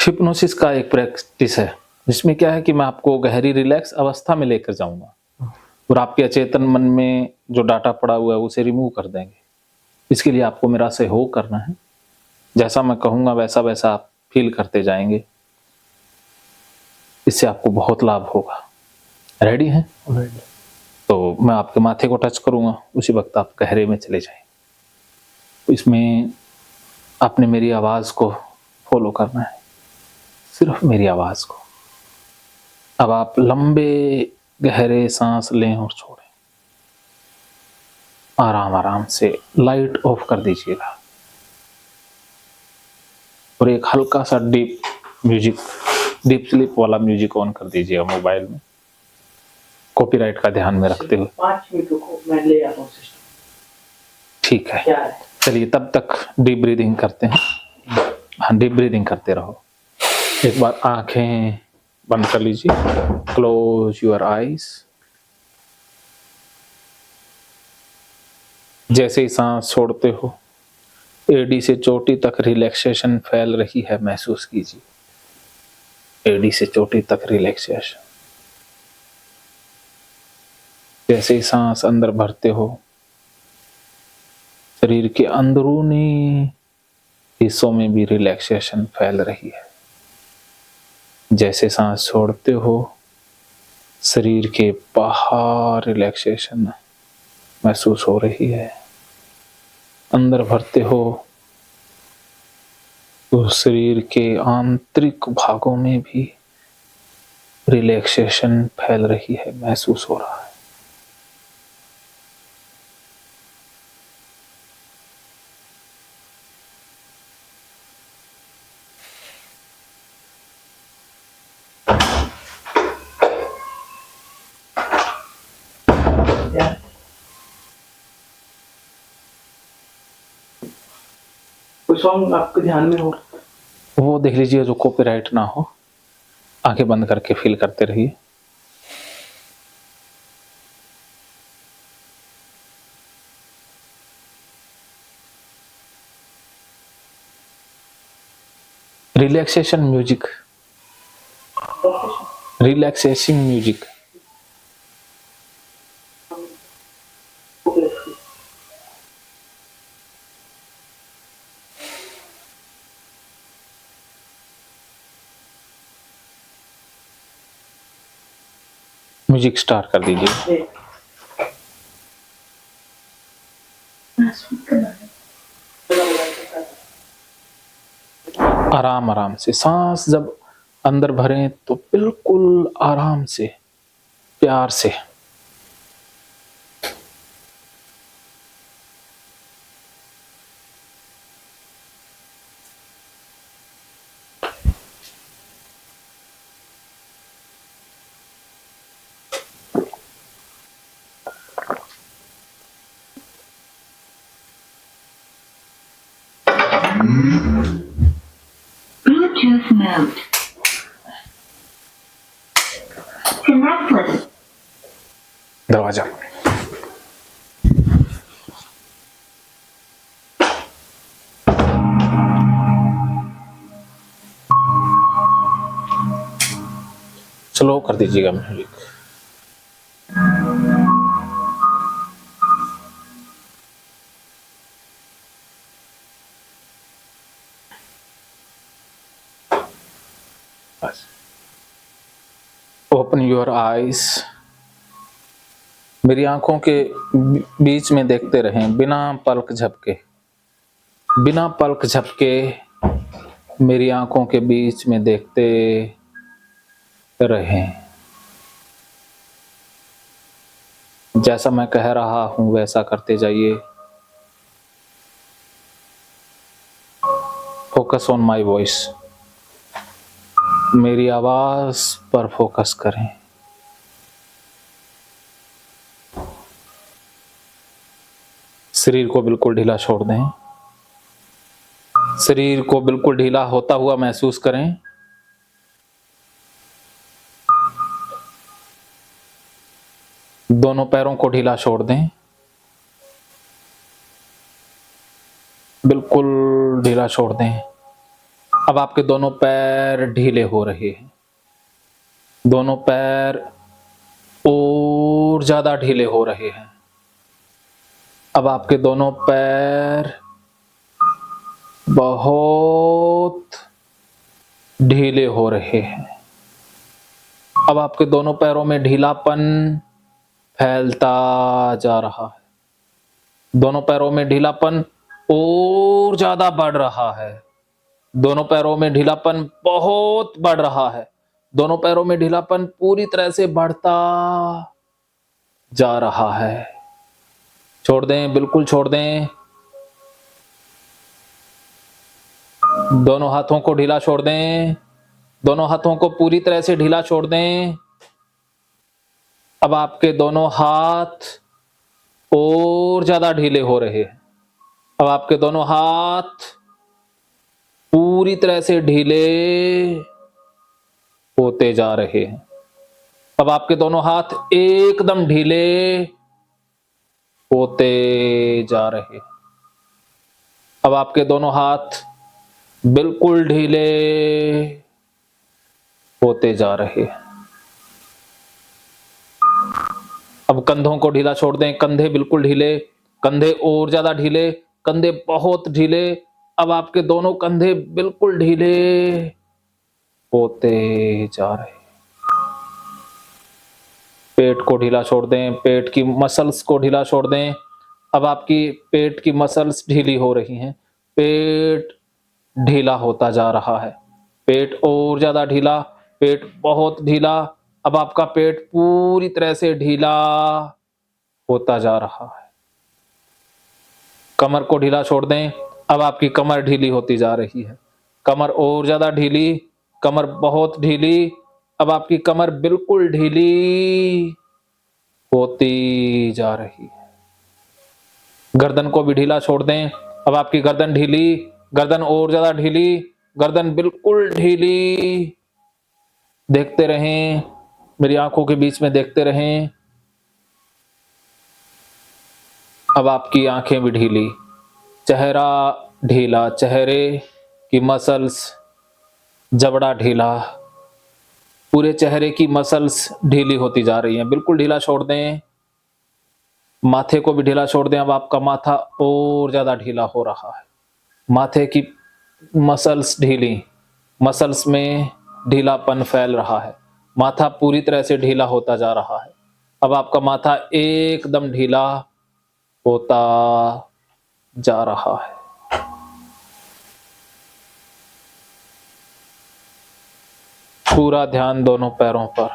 Hypnosis का एक practice है, जिसमें क्या है कि मैं आपको गहरी रिलैक्स अवस्था में लेकर जाऊँगा और आपके अचेतन मन में जो डाटा पड़ा हुआ है, उसे रिमूव कर देंगे। इसके लिए आपको मेरा सहयोग करना है। जैसा मैं कहूँगा वैसा-वैसा आप फ़ील करते जाएँगे। इससे आपको बहुत लाभ होगा। रेडी हैं? रेडी। तो मैं आपके माथे को टच करूँगा, उसी वक़्त आप गहरे में चले जाएँ। इसमें आपने मेरी आवाज़ को फ़ॉलो करना है, सिर्फ़ मेरी आवाज़ को। अब आप लंबे गहरे साँस लें और छोड़ें। आराम-आराम से लाइट ऑफ कर दीजिएगा और एक हल्का-सा डीप स्लीप वाला म्यूज़िक ऑन कर दीजिएगा मोबाइल में, कॉपीराइट का ध्यान में रखते हुए। 5 मिनट रुको, मैं ले आता हूँ सिस्टम। ठीक है। क्या है? चलिए तब तक डीप ब्रीदिंग करते हैं। हाँ, डीप ब्रीदिंग करते रहो। एक बार आँखें बंद कर लीजिए। Close your eyes. जैसे ही सांस छोड़ते हो, एडी से चोटी तक रिलैक्सेशन फैल रही है, महसूस कीजिए। एडी से चोटी तक रिलैक्सेशन। जैसे ही सांस अंदर भरते हो, शरीर के अंदरूनी हिस्सों में भी रिलैक्सेशन फैल रही है। जैसे सांस छोड़ते हो, शरीर के बाहर रिलैक्सेशन महसूस हो रही है। अंदर भरते हो तो शरीर के आंतरिक भागों में भी रिलैक्सेशन फैल रही है, महसूस हो रहा है। कोई सॉन्ग आपके ध्यान में हो? वो देख लीजिए जो कॉपीराइट ना हो। आंखें बंद करके फील करते रहिए। Relaxation music, relaxation music. Music start कर दीजिए। आराम आराम से सांस जब अंदर भरें तो बिल्कुल आराम से, प्यार से। Bluetooth mode. Connect with. दरवाजा स्लो कर दीजिएगा म्यूजिक। बस ओपन योर आईज। मेरी आंखों के बीच में देखते रहें, बिना पलक झपके। बिना पलक झपके मेरी आंखों के बीच में देखते रहें। जैसा मैं कह रहा हूं वैसा करते जाइए। Focus on my voice. मेरी आवाज पर फोकस करें। शरीर को बिल्कुल ढीला छोड़ दें। शरीर को बिल्कुल ढीला होता हुआ महसूस करें। दोनों पैरों को ढीला छोड़ दें। बिल्कुल ढीला छोड़ दें। अब आपके दोनों पैर ढीले हो रहे हैं, दोनों पैर और ज्यादा ढीले हो रहे हैं। अब आपके दोनों पैर बहुत ढीले हो रहे हैं। अब आपके दोनों पैरों में ढीलापन फैलता जा रहा है, दोनों पैरों में ढीलापन और ज्यादा बढ़ रहा है, दोनों पैरों में ढीलापन बहुत बढ़ रहा है, दोनों पैरों में ढीलापन पूरी तरह से बढ़ता जा रहा है। छोड़ दें, बिल्कुल छोड़ दें। दोनों हाथों को ढीला छोड़ दें, दोनों हाथों को पूरी तरह से ढीला छोड़ दें। अब आपके दोनों हाथ और ज्यादा ढीले हो रहे हैं, अब आपके दोनों हाथ पूरी तरह से ढीले होते जा रहे हैं। अब आपके दोनों हाथ एकदम ढीले होते जा रहे हैं। अब आपके दोनों हाथ बिल्कुल ढीले होते जा रहे हैं। अब कंधों को ढीला छोड़ दें, कंधे बिल्कुल ढीले, कंधे और ज्यादा ढीले, कंधे बहुत ढीले। अब आपके दोनों कंधे बिल्कुल ढीले होते जा रहे हैं। पेट को ढीला छोड़ दें, पेट की मसल्स को ढीला छोड़ दें। अब आपकी पेट की मसल्स ढीली हो रही हैं, पेट ढीला होता जा रहा है, पेट और ज्यादा ढीला, पेट बहुत ढीला। अब आपका पेट पूरी तरह से ढीला होता जा रहा है। कमर को ढीला छोड़ दें, अब आपकी कमर ढीली होती जा रही है, कमर और ज्यादा ढीली, कमर बहुत ढीली। अब आपकी कमर बिल्कुल ढीली होती जा रही है। गर्दन को भी ढीला छोड़ दें, अब आपकी गर्दन ढीली, गर्दन और ज्यादा ढीली, गर्दन बिल्कुल ढीली। देखते रहें, मेरी आंखों के बीच में देखते रहें। अब आपकी आंखें भी ढीली, चेहरा ढीला, चेहरे की मसल्स, जबड़ा ढीला, पूरे चेहरे की मसल्स ढीली होती जा रही हैं, बिल्कुल ढीला छोड़ दें। माथे को भी ढीला छोड़ दें, अब आपका माथा और ज्यादा ढीला हो रहा है, माथे की मसल्स ढीली, मसल्स में ढीलापन फैल रहा है, माथा पूरी तरह से ढीला होता जा रहा है। अब आपका माथा एकदम ढीला होता जा रहा है। पूरा ध्यान दोनों पैरों पर।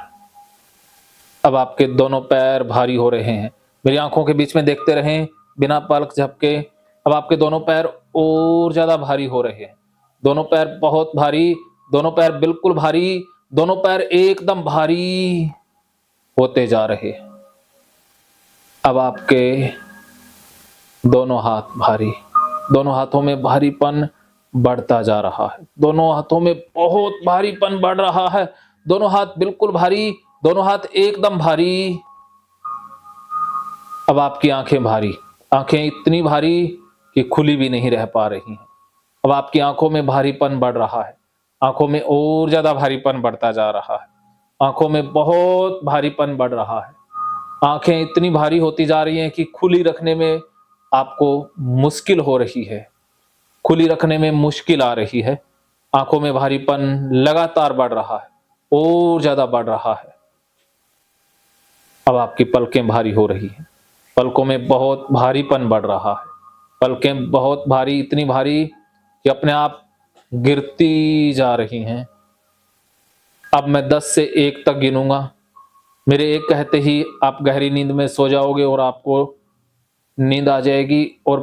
अब आपके दोनों पैर भारी हो रहे हैं, मेरी आंखों के बीच में देखते रहें बिना पलक झपके। अब आपके दोनों पैर और ज्यादा भारी हो रहे हैं, दोनों पैर बहुत भारी, दोनों पैर बिल्कुल भारी, दोनों पैर एकदम भारी होते जा रहे हैं। अब आपके दोनों हाथ भारी, दोनों हाथों में भारीपन बढ़ता जा रहा है, दोनों हाथों में बहुत भारीपन बढ़ रहा है, दोनों हाथ बिल्कुल भारी, दोनों हाथ एकदम भारी। अब आपकी आंखें भारी, आंखें इतनी भारी कि खुली भी नहीं रह पा रही हैं। अब आपकी आंखों में भारीपन बढ़ रहा है, आंखों में और ज्यादा भारीपन बढ़ता जा रहा है, आंखों में बहुत भारीपन बढ़ रहा है। आंखें इतनी भारी होती जा रही हैं कि खुली रखने में आपको मुश्किल हो रही है, खुली रखने में मुश्किल आ रही है। आंखों में भारीपन लगातार बढ़ रहा है और ज्यादा बढ़ रहा है। अब आपकी पलकें भारी हो रही हैं, पलकों में बहुत भारीपन बढ़ रहा है, पलकें बहुत भारी, इतनी भारी कि अपने आप गिरती जा रही हैं। अब मैं 10 से 1 तक गिनूंगा, मेरे 1 कहते ही आप गहरी नींद में सो जाओगे और आपको नींद आ जाएगी और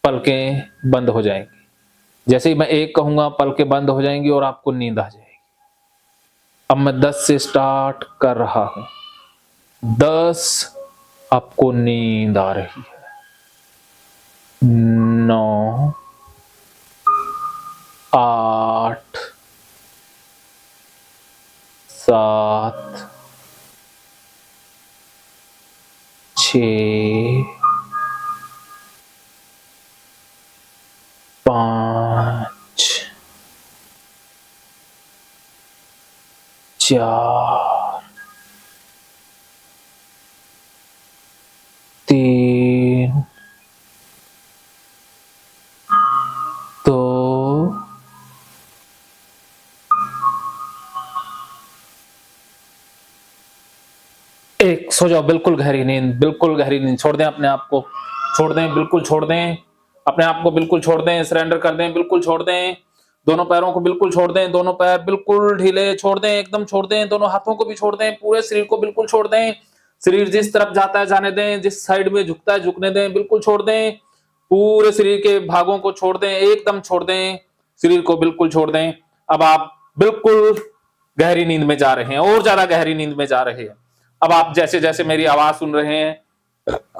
पलकें बंद हो जाएंगी। जैसे ही मैं 1 कहूंगा पलकें बंद हो जाएंगी और आपको नींद आ जाएगी। अब मैं 10 से स्टार्ट कर रहा हूं, 10 आपको नींद आ रही है, 9, 8, 7, 6, 5, 4 3 2 1। सो जाओ, बिल्कुल गहरी नींद, बिल्कुल गहरी नींद। छोड़ दें अपने आप को, छोड़ दें, बिल्कुल छोड़ दें अपने आप को, बिल्कुल छोड़ दें, सरेंडर कर दें, बिल्कुल छोड़ दें। दोनों पैरों को बिल्कुल छोड़ दें, दोनों पैर बिल्कुल ढीले छोड़ दें, एकदम छोड़ दें। दोनों हाथों को भी छोड़ दें, पूरे शरीर को बिल्कुल छोड़ दें। शरीर जिस तरफ जाता है जाने दें, जिस साइड में झुकता है झुकने दें, बिल्कुल छोड़ दें। पूरे शरीर के भागों को छोड़ दें, एकदम छोड़ दें, शरीर को बिल्कुल छोड़ दें। अब आप बिल्कुल गहरी नींद में जा रहे हैं, और ज्यादा गहरी नींद में जा रहे हैं। अब आप जैसे जैसे मेरी आवाज सुन रहे हैं,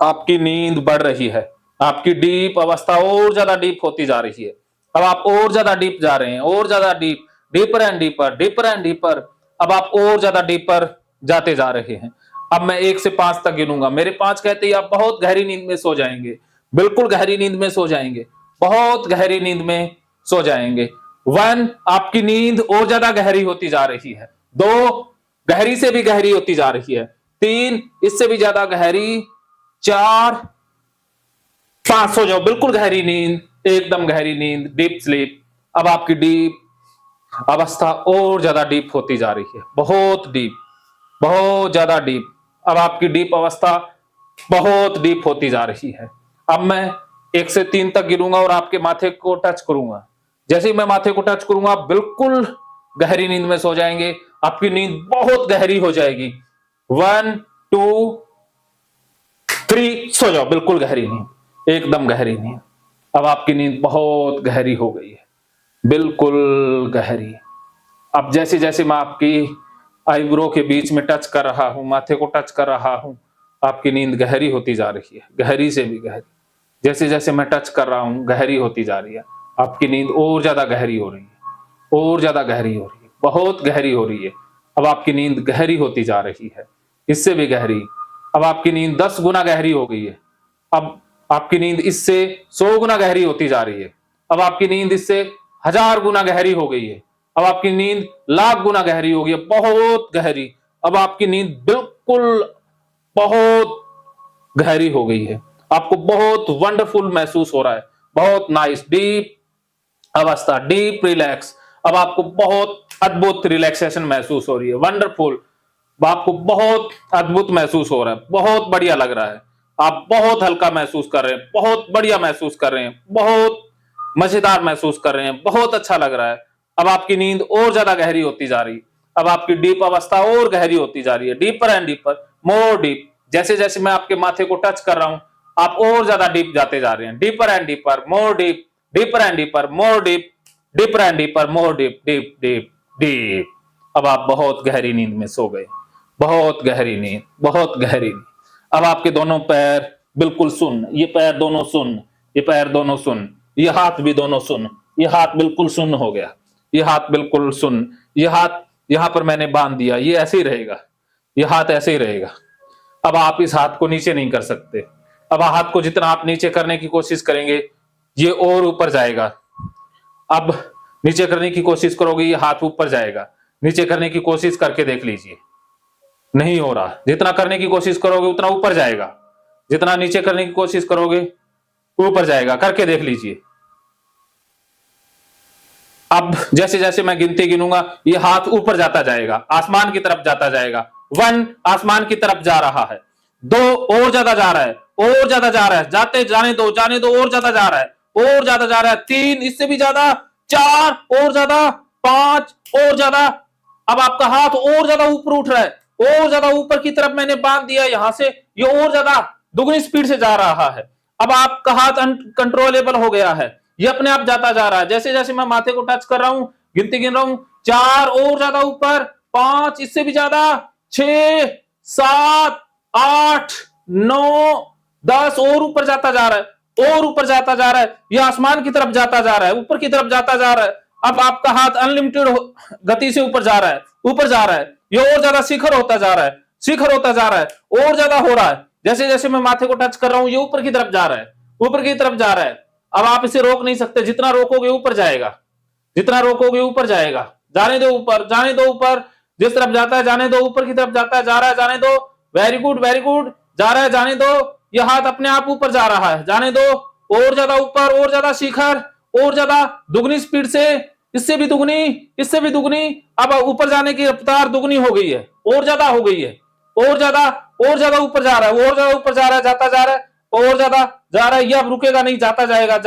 आपकी नींद बढ़ रही है, आपकी डीप अवस्था और ज्यादा डीप होती जा रही है। अब आप और ज्यादा डीप जा रहे हैं, और ज्यादा deep, deeper and deeper, deeper and deeper. अब आप और ज्यादा डीपर जाते जा रहे हैं। अब मैं 1 से 5 तक गिनूंगा, मेरे 5 कहते ही आप बहुत गहरी नींद में सो जाएंगे, बिल्कुल गहरी नींद में सो जाएंगे, बहुत गहरी नींद में सो जाएंगे। 1, आपकी नींद और ज्यादा गहरी होती जा रही है। 2, गहरी से भी गहरी होती जा रही है। 3, इससे भी ज्यादा गहरी। 4, 5, सो जाओ, बिल्कुल गहरी नींद, एकदम गहरी नींद, डीप स्लीप। अब आपकी डीप अवस्था और ज्यादा डीप होती जा रही है, बहुत डीप, बहुत ज्यादा डीप। अब आपकी डीप अवस्था बहुत डीप होती जा रही है। अब मैं 1 से 3 तक गिनूंगा और आपके माथे को टच करूंगा। जैसे ही मैं माथे को टच करूंगा, आप बिल्कुल गहरी नींद में सो जाएंगे, आपकी नींद बहुत गहरी हो जाएगी। 1 2 3, सो जाओ, बिल्कुल गहरी नींद, एकदम गहरी नींद। अब आपकी नींद बहुत गहरी हो गई है, बिल्कुल गहरी। अब जैसे जैसे मैं आपकी आईब्रो के बीच में टच कर रहा हूं, माथे को टच कर रहा हूं, आपकी नींद गहरी होती जा रही है, गहरी से भी गहरी। जैसे जैसे मैं टच कर रहा हूं, गहरी होती जा रही है, आपकी नींद और ज्यादा गहरी हो रही है, और ज्यादा गहरी हो रही है, बहुत गहरी हो रही है। अब आपकी नींद गहरी होती जा रही है, इससे भी गहरी। अब आपकी नींद 10 गुना गहरी हो गई है। अब आपकी नींद इससे 100 गुना गहरी होती जा रही है। अब आपकी नींद इससे 1000 गुना गहरी हो गई है। अब आपकी नींद लाख गुना गहरी हो गई है, बहुत गहरी। अब आपकी नींद बिल्कुल बहुत गहरी हो गई है, आपको बहुत वंडरफुल महसूस हो रहा है, बहुत नाइस, डीप अवस्था, डीप रिलैक्स। अब आपको बहुत अद्भुत रिलैक्सेशन महसूस हो रही है, वंडरफुल। आपको बहुत अद्भुत महसूस हो रहा है, बहुत बढ़िया लग रहा है, आप बहुत हल्का महसूस कर रहे हैं, बहुत बढ़िया महसूस कर रहे हैं, बहुत मजेदार महसूस कर रहे हैं, बहुत अच्छा लग रहा है। अब आपकी नींद और ज्यादा गहरी होती जा रही है, अब आपकी डीप अवस्था और गहरी होती जा रही है, deeper and deeper, more deep. जैसे जैसे मैं आपके माथे को टच कर रहा हूं, आप और ज्यादा डीप जाते जा रहे हैं, deeper and deeper, more deep, deeper and deeper, more deep, deeper and deeper, more deep, deep deep deep. अब आप बहुत गहरी नींद में सो गए, बहुत गहरी नींद, बहुत गहरी नींद। अब आपके दोनों पैर बिल्कुल सुन्न, ये पैर दोनों सुन्न, ये पैर दोनों सुन्न, ये हाथ भी दोनों सुन्न, ये हाथ बिल्कुल सुन्न हो गया, ये हाथ बिल्कुल सुन्न, ये हाथ यहां पर मैंने बांध दिया, ये ऐसे ही रहेगा, ये हाथ ऐसे ही रहेगा। अब आप इस हाथ को नीचे नहीं कर सकते। अब हाथ को जितना आप नीचे करने की कोशिश करेंगे, ये और ऊपर जाएगा। अब नीचे करने की कोशिश करोगे, ये हाथ ऊपर जाएगा। नीचे करने की कोशिश करके देख लीजिए, नहीं हो रहा। जितना करने की कोशिश करोगे उतना ऊपर जाएगा, जितना नीचे करने की कोशिश करोगे ऊपर जाएगा, करके देख लीजिए। अब जैसे जैसे मैं गिनती गिनूंगा, ये हाथ ऊपर जाता जाएगा, आसमान की तरफ जाता जाएगा। 1, आसमान की तरफ जा रहा है। 2, और ज्यादा जा रहा है, और ज्यादा जा रहा है, जाते जाने दो, जाने दो, और ज्यादा जा रहा है, और ज्यादा जा रहा है। 3, इससे भी ज्यादा। 4, और ज्यादा। 5, और ज्यादा। अब आपका हाथ और ज्यादा ऊपर उठ रहा है, और ज्यादा ऊपर की तरफ मैंने बांध दिया, यहां से ये और ज्यादा दुगनी स्पीड से जा रहा है। अब आपका हाथ अनकंट्रोलेबल हो गया है, ये अपने आप जाता जा रहा है। जैसे जैसे मैं माथे को टच कर रहा हूं, गिनती गिन रहा हूं, 4, और ज्यादा ऊपर। 5, इससे भी ज्यादा। 6, 7, 8, 9, 10, और ऊपर जाता जा रहा है, और ऊपर जाता जा रहा है, ये आसमान की तरफ जाता जा रहा है, ऊपर की तरफ जाता जा रहा है। अब आपका हाथ अनलिमिटेड गति से ऊपर जा रहा है, ऊपर जा रहा है, ये और ज्यादा शिखर होता जा रहा है, शिखर होता जा रहा है, और ज्यादा हो रहा है। जैसे जैसे मैं माथे को टच कर रहा हूं, ये ऊपर की तरफ जा रहा है, ऊपर की तरफ जा रहा है। अब आप इसे रोक नहीं सकते, जितना रोकोगे ऊपर जाएगा, जितना रोकोगे ऊपर जाएगा। जाने दो ऊपर, जाने दो ऊपर, जिस तरफ जाता है जाने दो, ऊपर की तरफ जाता है, जा रहा है जाने दो, वेरी गुड वेरी गुड, जा रहा है जाने दो, यह हाथ अपने आप ऊपर जा रहा है, जाने दो, और ज्यादा ऊपर, और ज्यादा शिखर, और ज्यादा, दुगनी स्पीड से, इससे भी दुगनी, इससे भी दुगनी, अब ऊपर जाने की रफ्तार दुगनी हो गई है, और ज्यादा हो गई है, और ज्यादा ऊपर जा रहा है, और ज्यादा ऊपर जा रहा है, जाता जा रहा है, और ज्यादा जा रहा है, ये अब रुकेगा नहीं, जाता जाएगा,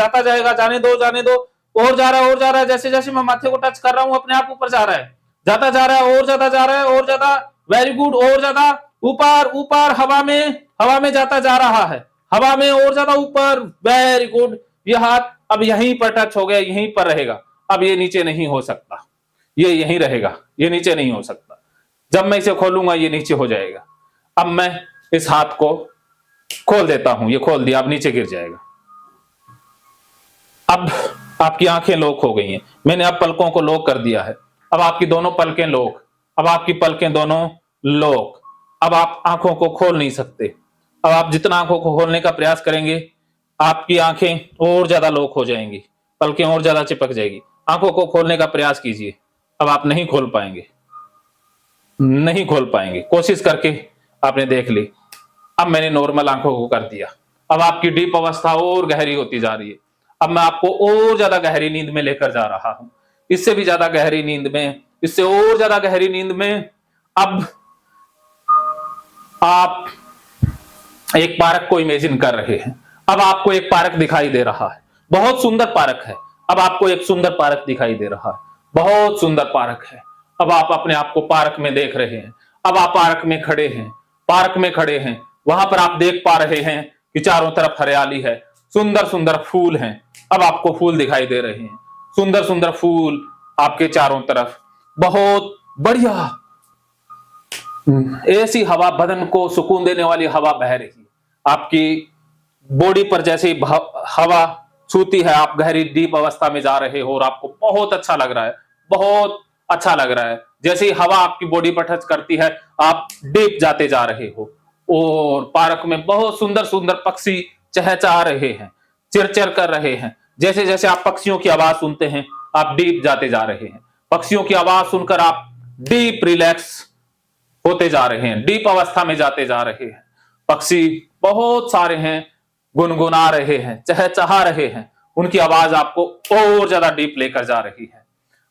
जाने दो, और जा रहा है, जैसे जैसे मैं माथे को टच कर रहा हूं अपने आप ऊपर जा रहा है, जाता जा रहा है, और ज्यादा जा रहा है, और ज्यादा, वेरी गुड, और ज्यादा ऊपर ऊपर, हवा में जाता जा रहा है, हवा में और ज्यादा ऊपर, वेरी गुड, ये हाथ अब यहीं पर टच हो गया, यहीं पर रहेगा, अब ये नीचे नहीं हो सकता, ये यहीं रहेगा, ये नीचे नहीं हो सकता, जब मैं इसे खोलूंगा ये नीचे हो जाएगा। अब मैं इस हाथ को खोल देता हूं, ये खोल दिया, अब नीचे गिर जाएगा। अब आपकी आंखें लॉक हो गई हैं, मैंने अब पलकों को लॉक कर दिया है, अब आपकी दोनों पलकें लॉक, अब आपकी पलकें दोनों लॉक, अब आप आंखों को खोल नहीं सकते। अब आप जितना आंखों को खोलने का प्रयास करेंगे आपकी आंखें और ज्यादा लॉक हो जाएंगी, पलकें और ज्यादा चिपक जाएगी। आंखों को खोलने का प्रयास कीजिए, अब आप नहीं खोल पाएंगे, नहीं खोल पाएंगे, कोशिश करके आपने देख ली। अब मैंने नॉर्मल आंखों को कर दिया, अब आपकी डीप अवस्था और गहरी होती जा रही है। अब मैं आपको और ज्यादा गहरी नींद में लेकर जा रहा हूं, इससे भी ज्यादा गहरी नींद में, इससे और ज्यादा गहरी नींद में। अब आप एक पार्क को इमेजिन कर रहे हैं, अब आपको एक पार्क दिखाई दे रहा है, बहुत सुंदर पार्क है, अब आपको एक सुंदर पार्क दिखाई दे रहा है, बहुत सुंदर पार्क है। अब आप अपने आप को पार्क में देख रहे हैं, अब आप पार्क में खड़े हैं, पार्क में खड़े हैं, वहां पर आप देख पा रहे हैं कि चारों तरफ हरियाली है, सुंदर सुंदर फूल हैं, अब आपको फूल दिखाई दे रहे हैं, सुंदर सुंदर फूल आपके चारों तरफ, बहुत बढ़िया ऐसी हवा, बदन को सुकून देने वाली हवा बह रही है, आपकी बॉडी पर जैसे ही हवा छूती है आप गहरी डीप अवस्था में जा रहे हो और आपको बहुत अच्छा लग रहा है, बहुत अच्छा लग रहा है। जैसे ही हवा आपकी बॉडी पर टच करती है आप डीप जाते जा रहे हो, और पार्क में बहुत सुंदर सुंदर पक्षी चहचहा रहे हैं, चिरचिर कर रहे हैं। जैसे जैसे आप पक्षियों की आवाज सुनते हैं आप डीप जाते जा रहे हैं, पक्षियों की आवाज सुनकर आप डीप रिलैक्स होते जा रहे हैं, डीप अवस्था में जाते जा रहे हैं। पक्षी बहुत सारे हैं, गुनगुना रहे हैं, चहचहा रहे हैं, उनकी आवाज आपको और ज्यादा डीप लेकर जा रही है।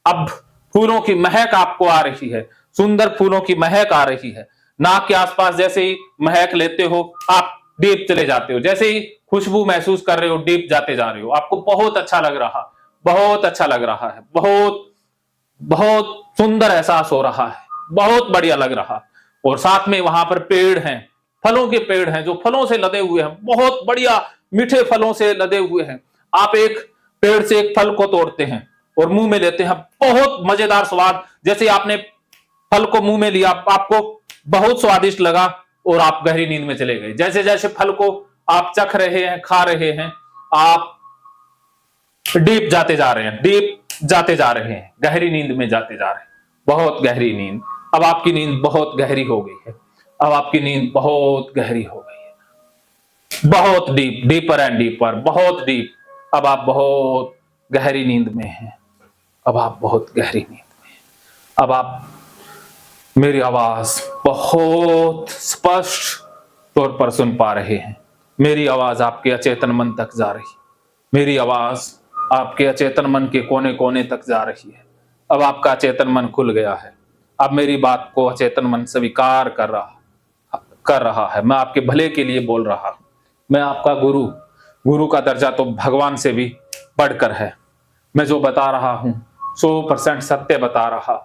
अब फूलों की महक आपको आ रही है, सुंदर फूलों की महक आ रही है, नाक के आसपास जैसे ही महक लेते हो आप डीप चले जाते हो, जैसे ही खुशबू महसूस कर रहे हो डीप जाते जा रहे हो, आपको बहुत अच्छा लग रहा, बहुत अच्छा लग रहा है, बहुत बहुत सुंदर एहसास हो रहा है, बहुत बढ़िया लग रहा। और साथ में वहां पर पेड़ हैं, फलों के पेड़ हैं जो फलों से लदे हुए हैं, बहुत बढ़िया मीठे फलों से लदे हुए हैं। आप एक पेड़ से एक फल को तोड़ते हैं और मुंह में लेते हैं, बहुत मजेदार स्वाद, जैसे आपने फल को मुंह में लिया आपको बहुत स्वादिष्ट लगा और आप गहरी नींद में चले गए। जैसे जैसे फल को आप चख रहे हैं, खा रहे हैं, आप डीप जाते जा रहे हैं, डीप जाते जा रहे हैं, गहरी नींद में जाते जा रहे हैं, बहुत गहरी नींद। अब आपकी नींद बहुत गहरी हो गई है, अब आपकी नींद बहुत गहरी हो गई है, बहुत डीप, डीपर एंड डीपर, बहुत डीप। अब आप बहुत गहरी नींद में हैं, अब आप बहुत गहरी नींद में हैं। अब आप मेरी आवाज बहुत स्पष्ट तौर पर सुन पा रहे हैं, मेरी आवाज आपके अचेतन मन तक जा रही है, मेरी आवाज आपके अचेतन मन के कोने कोने तक जा रही है। अब आपका अचेतन मन खुल गया है, अब मेरी बात को अचेतन मन स्वीकार कर रहा है, मैं आपके भले के लिए बोल रहा हूं, मैं आपका गुरु, गुरु का दर्जा तो भगवान से भी बढ़कर है। मैं जो बता रहा हूं 100% सत्य बता रहा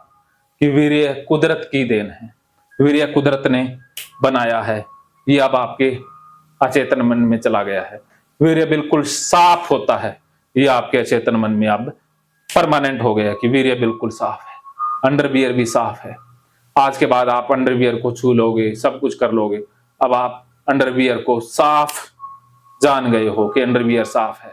कि वीर्य कुदरत की देन है, वीर्य कुदरत ने बनाया है, ये अब आपके अचेतन मन में चला गया है। वीर्य बिल्कुल साफ होता है, ये आपके अचेतन मन में अब परमानेंट हो गया कि वीर्य बिल्कुल साफ है, अंडरवियर भी साफ है। आज के बाद आप अंडरवियर को छू लोगे, सब कुछ कर लोगे। अब आप अंडरवियर को साफ जान गए हो कि अंडरवियर साफ है,